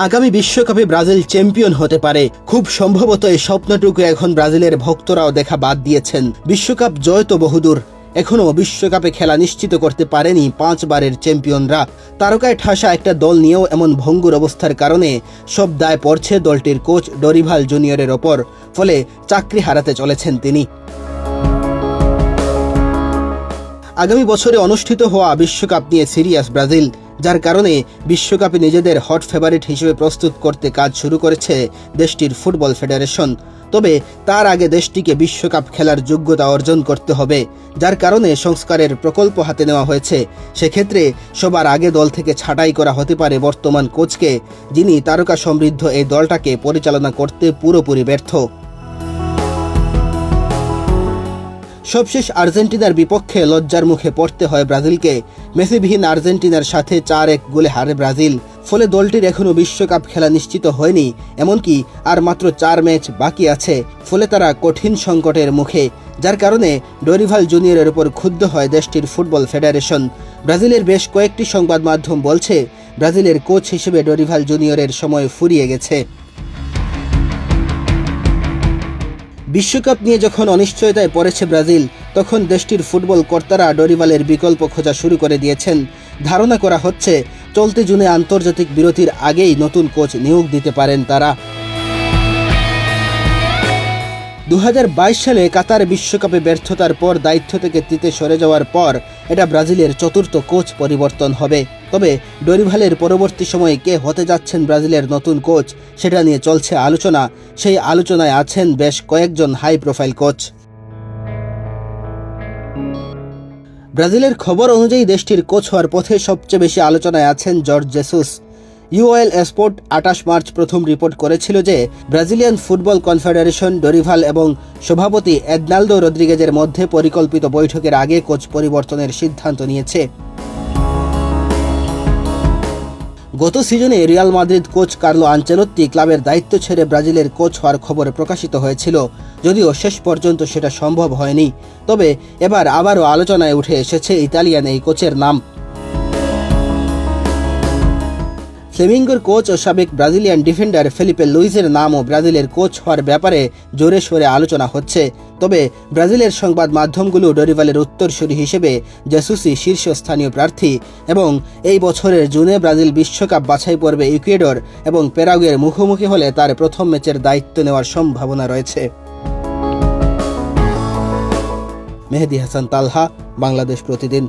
আগামী বিশ্বকাপে Brazil champion হতে পারে। খুব সম্ভবত এই স্বপ্নটুকু এখন ব্রাজিলের ভক্তরাও দেখা বাদ দিয়েছেন। বিশ্বকাপ জয় তো বহুদূর, এখনও বিশ্বকাপে খেলা নিশ্চিত করতে পারেনি 5 বারের চ্যাম্পিয়নরা। তারকায় ঠাসা একটা দল নিয়েও এমন ভঙ্গুর অবস্থার কারণে সব দায় পড়ছে দলটির কোচ ডরিভাল জুনিয়রের ওপর, ফলে চাকরি হারাতে চলেছেন তিনি। আগামী বছরে অনুষ্ঠিত হওয়া বিশ্বকাপ নিয়ে সিরিয়াস ব্রাজিল, যার কারণে বিশ্বকাপে নিজেদের হট ফেভারিট হিসেবে প্রস্তুত করতে কাজ শুরু করেছে দেশটির ফুটবল ফেডারেশন। তবে তার আগে দেশটিকে বিশ্বকাপ খেলার যোগ্যতা অর্জন করতে হবে, যার কারণে সংস্কারের প্রকল্প হাতে নেওয়া হয়েছে। সেক্ষেত্রে সবার আগে দল থেকে ছাঁটাই করা হতে পারে বর্তমান কোচকে, যিনি তারকা সমৃদ্ধ এই দলটাকে পরিচালনা করতে পুরোপুরি ব্যর্থ। সবশেষ আর্জেন্টিনার বিপক্ষে লজ্জার মুখে পড়তে হয় ব্রাজিলকে। মেসিবিহীন আর্জেন্টিনার সাথে 4-1 গোলে হারে ব্রাজিল। ফলে দলটির এখনও বিশ্বকাপ খেলা নিশ্চিত হয়নি, এমনকি আর মাত্র 4 ম্যাচ বাকি আছে। ফলে তারা কঠিন সংকটের মুখে, যার কারণে ডরিভাল জুনিয়রের উপর ক্ষুব্ধ হয় দেশটির ফুটবল ফেডারেশন। ব্রাজিলের বেশ কয়েকটি সংবাদ মাধ্যম বলছে ব্রাজিলের কোচ হিসেবে ডরিভাল জুনিয়রের সময় ফুরিয়ে গেছে। বিশ্বকাপ নিয়ে যখন অনিশ্চয়তায় পড়েছে ব্রাজিল, তখন দেশটির ফুটবল কর্তারা ডরিভালের বিকল্প খোঁজা শুরু করে দিয়েছেন। ধারণা করা হচ্ছে চলতি জুনে আন্তর্জাতিক বিরতির আগেই নতুন কোচ নিয়োগ দিতে পারেন তারা। 2022 সালে কাতার বিশ্বকাপে ব্যর্থতার পর দায়িত্ব থেকে তিতে সরে যাওয়ার পর এটা ব্রাজিলের 4র্থ কোচ পরিবর্তন হবে। তবে ডরিভালের পরবর্তী সময়ে কে হতে যাচ্ছেন ব্রাজিলের নতুন কোচ, সেটা নিয়ে চলছে আলোচনা। সেই আলোচনায় আছেন বেশ কয়েকজন হাই প্রোফাইল কোচ। ব্রাজিলের খবর অনুযায়ী দেশটির কোচ হওয়ার পথে সবচেয়ে বেশি আলোচনায় আছেন George Jesus. UL sport 28 March প্রথম রিপোর্ট করেছিল যে ব্রাজিলিয়ান ফুটবল কনফেডারেশন ডরিভাল এবং সভাপতি এডনালদো রদ্রিগেজের মধ্যে পরিকল্পিত বৈঠকের আগে কোচ পরিবর্তনের সিদ্ধান্ত নিয়েছে। গত সিজনে Real Madrid coach Carlo Ancelotti ক্লাবের দায়িত্ব ছেড়ে ব্রাজিলের কোচ হওয়ার খবর প্রকাশিত হয়েছিল, যদিও শেষ পর্যন্ত সেটা সম্ভব হয়নি। তবে এবার আবারও আলোচনায় উঠে এসেছে ইতালিয়ান এই কোচের নাম। ফ্লেমিঙ্গোর কোচ ও সাবেক ব্রাজিলিয়ান ডিফেন্ডার ফেলিপে লুইসের নামও ব্রাজিলের কোচ হওয়ার ব্যাপারে জোরে সোরে আলোচনা হচ্ছে। তবে ব্রাজিলের সংবাদ মাধ্যমগুলো ডরিভালের উত্তরসূরি হিসেবে জেসুসই শীর্ষস্থানীয় প্রার্থী এবং এই বছরের জুনে ব্রাজিল বিশ্বকাপ বাছাই পর্বে ইকুয়েডর এবং প্যারাগুয়ের মুখোমুখি হলে তার প্রথম ম্যাচের দায়িত্ব নেওয়ার সম্ভাবনা রয়েছে। মেহেদী হাসান তালহা, বাংলাদেশ প্রতিদিন।